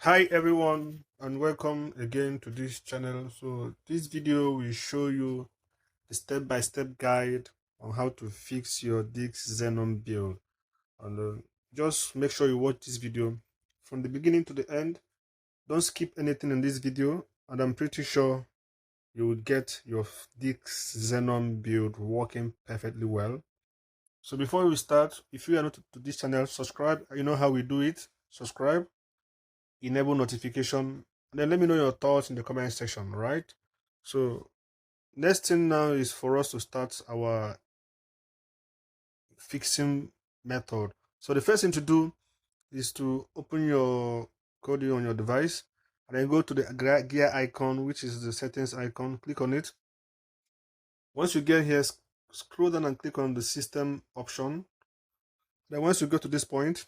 Hi everyone and welcome again to this channel. So this video will show you the step-by-step guide on how to fix your DIGGZ Xenon build, and just make sure you watch this video from the beginning to the end. Don't skip anything in this video, and I'm pretty sure you will get your DIGGZ Xenon build working perfectly well. So before we start, if you are not to this channel, subscribe. You know how we do it. Subscribe, enable notification, and then let me know your thoughts in the comment section. Right, so next thing now is for us to start our fixing method. So the first thing to do is to open your Kodi on your device and then go to the gear icon, which is the settings icon. Click on it. Once you get here, scroll down and click on the system option. Then once you go to this point,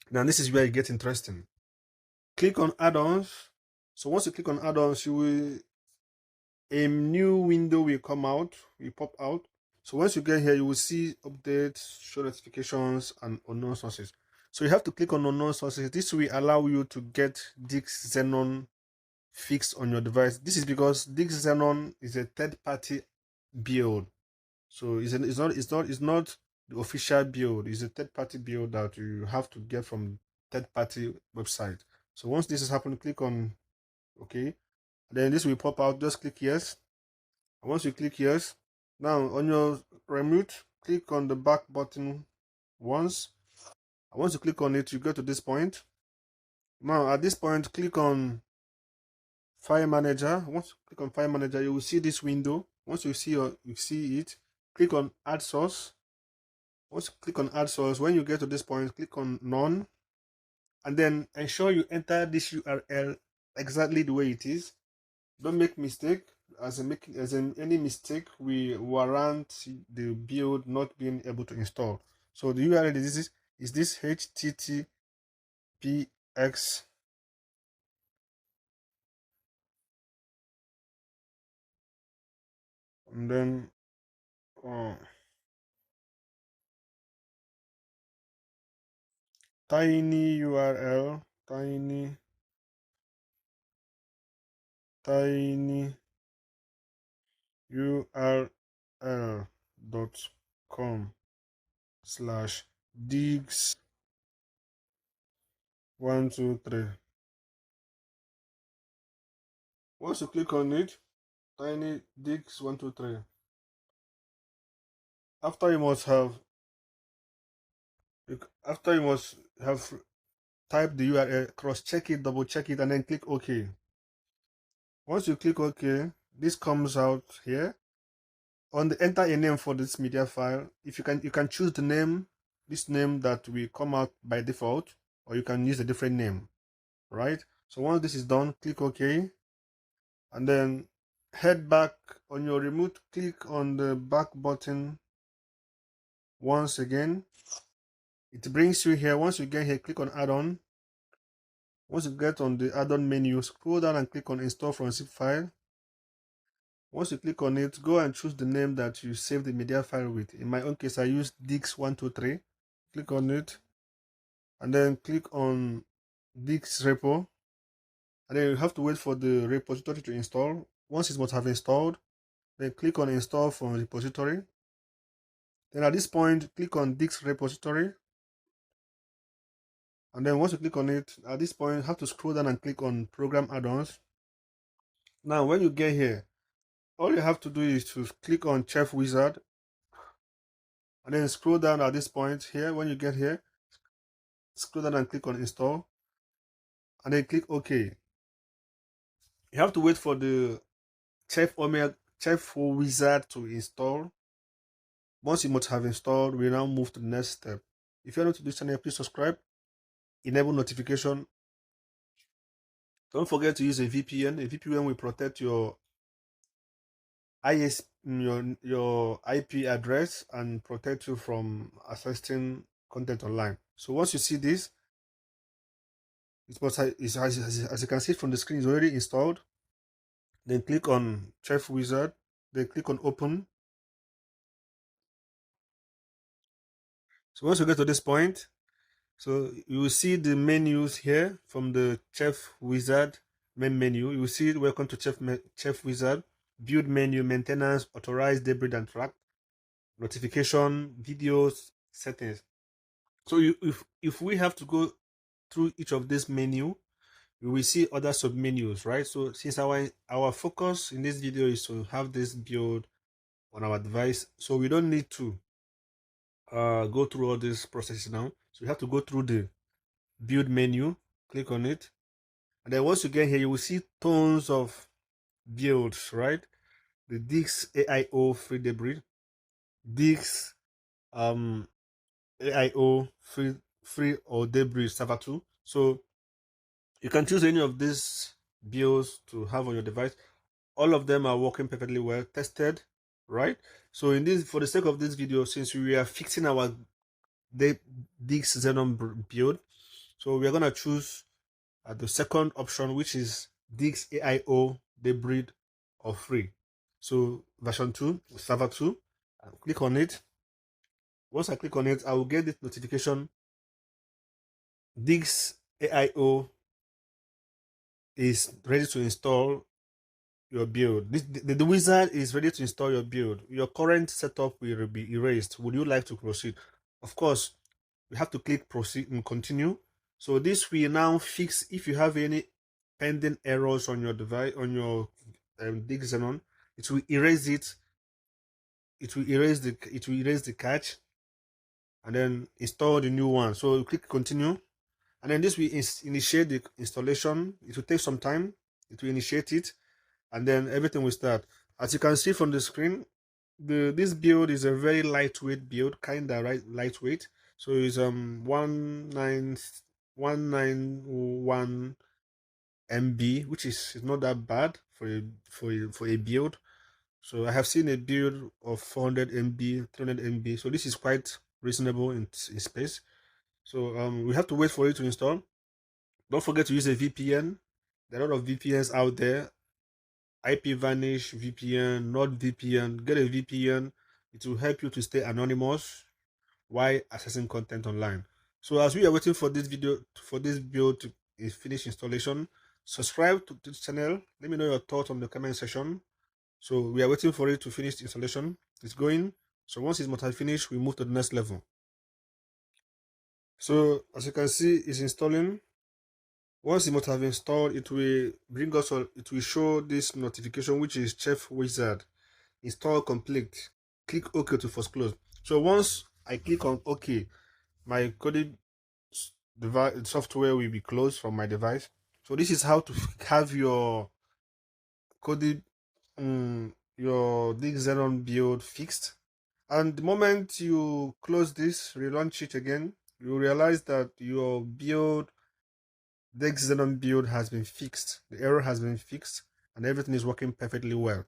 now this is where it gets interesting. Click on add-ons. So once you click on add-ons, you will a new window will come out, will pop out. So once you get here, you will see updates, show notifications, and unknown sources. So you have to click on unknown sources. This will allow you to get DIGGZ Xenon fixed on your device. This is because DIGGZ Xenon is a third-party build. So it's not the official build. It's a third-party build that you have to get from third-party website. So once this is happening, click on OK. Then this will pop out. Just click yes. And once you click yes, now on your remote, click on the back button once. And once you click on it, you go to this point. Now at this point, click on File Manager. Once you click on File Manager, you will see this window. Once you see it, click on Add Source. Once you click on Add Source, when you get to this point, click on None, and then ensure you enter this URL exactly the way it is. Don't make mistake. As in any mistake, we warrant the build not being able to install. So the URL is this https, and then tiny URL, tiny url.com/digs123. Once you click on it, tiny digs123. After you must have type the URL, cross-check it, double-check it, and then click OK. Once you click OK, this comes out here. On the enter a name for this media file. If you can choose the name, this name that will come out by default, or you can use a different name, right? So once this is done, click OK, and then head back on your remote. Click on the back button once again. It brings you here. Once you get here, click on add-on. Once you get on the add-on menu, scroll down and click on install from zip file. Once you click on it, go and choose the name that you save the media file with. In my own case, I use digs123. Click on it, and then click on DIGGZ repo, and then you have to wait for the repository to install. Once it must have installed, then click on install from repository. Then at this point, click on DIGGZ repository, and then once you click on it, at this point, you have to scroll down and click on program add-ons. Now when you get here, all you have to do is to click on Chef Wizard, and then scroll down at this point here. When you get here, scroll down and click on install, and then click OK. You have to wait for the Chef Wizard to install. Once it must have installed, we now move to the next step. If you're new to this channel, please subscribe, enable notification. Don't forget to use a VPN. A VPN will protect your your IP address and protect you from accessing content online. So once you see this, as you can see from the screen, it's already installed. Then click on Chef Wizard, then click on open. So once you get to this point, So you will see the menus here from the Chef Wizard main menu. You will see welcome to Chef Wizard, build menu, maintenance, authorize, debris and track, notification, videos, settings. So if we have to go through each of this menu, we will see other submenus, right? So since our focus in this video is to have this build on our device, so we don't need to go through all these processes now. So you have to go through the build menu, click on it, and then once you get here, you will see tons of builds, right? The DIGGZ AIO free debris, DIGGZ AIO free or debris server 2. So you can choose any of these builds to have on your device. All of them are working perfectly well, tested, right? So in this, for the sake of this video, since we are fixing our DIGGZ XENON build, so we are gonna choose the second option, which is DIGGZ AIO debris or free. So version 2, server 2. I'll click on it. Once I click on it, I will get this notification. DIGGZ AIO is ready to install your build. The wizard is ready to install your build. Your current setup will be erased. Would you like to proceed? Of course, we have to click proceed and continue. So this will now fix if you have any pending errors on your device, on your DIGGZ XENON. It will erase it. It will erase the cache and then install the new one. So you click continue, and then this will initiate the installation. It will take some time. It will initiate it, and then everything will start. As you can see from the screen, this build is a very lightweight build, kinda lightweight. So it's 191 MB, which is not that bad for a build. So I have seen a build of 400 MB, 300 MB. So this is quite reasonable in space. So we have to wait for it to install. Don't forget to use a VPN. There are a lot of VPNs out there. IP Vanish VPN, NordVPN. Get a VPN. It will help you to stay anonymous while accessing content online. So as we are waiting for this video, for this build to finish installation, subscribe to this channel. Let me know your thoughts on the comment section. So we are waiting for it to finish the installation. It's going. So once it's finished, we move to the next level. So as you can see, it's installing. Once it must have installed, it will bring us, it will show this notification, which is Chef Wizard install complete. Click OK to force close. So once I click on OK, my Kodi device software will be closed from my device. So this is how to have your Kodi your DIGGZ XENON build fixed. And the moment you close this, relaunch it again, you realize that your build, DIGGZ XENON build has been fixed. The error has been fixed and everything is working perfectly well.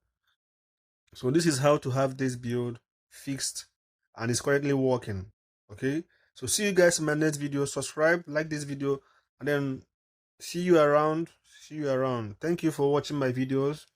So this is how to have this build fixed and it's currently working. Okay, so see you guys in my next video. Subscribe, like this video, and then see you around. Thank you for watching my videos.